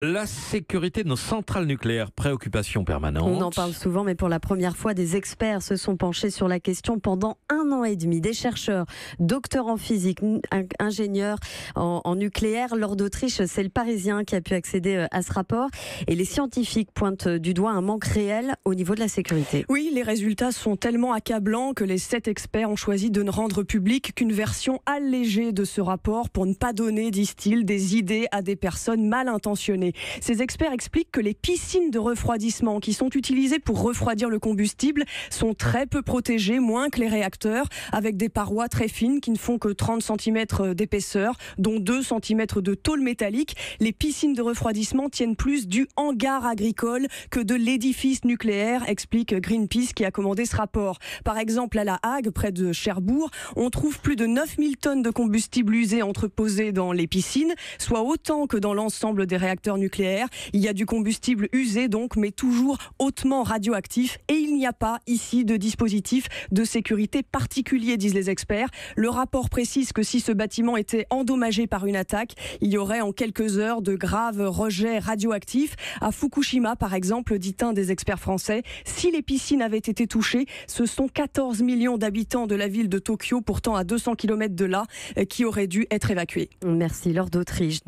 La sécurité de nos centrales nucléaires, préoccupation permanente. On en parle souvent, mais pour la première fois, des experts se sont penchés sur la question pendant 1 an et demi. Des chercheurs, docteurs en physique, ingénieurs en nucléaire. Lors d'Autriche, c'est le Parisien qui a pu accéder à ce rapport. Et les scientifiques pointent du doigt un manque réel au niveau de la sécurité. Oui, les résultats sont tellement accablants que les 7 experts ont choisi de ne rendre public qu'une version allégée de ce rapport pour ne pas donner, disent-ils, des idées à des personnes mal intentionnées. Ces experts expliquent que les piscines de refroidissement qui sont utilisées pour refroidir le combustible sont très peu protégées, moins que les réacteurs, avec des parois très fines qui ne font que 30 cm d'épaisseur, dont 2 cm de tôle métallique. Les piscines de refroidissement tiennent plus du hangar agricole que de l'édifice nucléaire, explique Greenpeace qui a commandé ce rapport. Par exemple, à La Hague, près de Cherbourg, on trouve plus de 9000 tonnes de combustible usé entreposées dans les piscines, soit autant que dans l'ensemble des réacteurs nucléaire. Il y a du combustible usé donc, mais toujours hautement radioactif, et il n'y a pas ici de dispositif de sécurité particulier, disent les experts. Le rapport précise que si ce bâtiment était endommagé par une attaque, il y aurait en quelques heures de graves rejets radioactifs. À Fukushima, par exemple, dit un des experts français, si les piscines avaient été touchées, ce sont 14 millions d'habitants de la ville de Tokyo, pourtant à 200 km de là, qui auraient dû être évacués. Merci. Lors d'Autriche.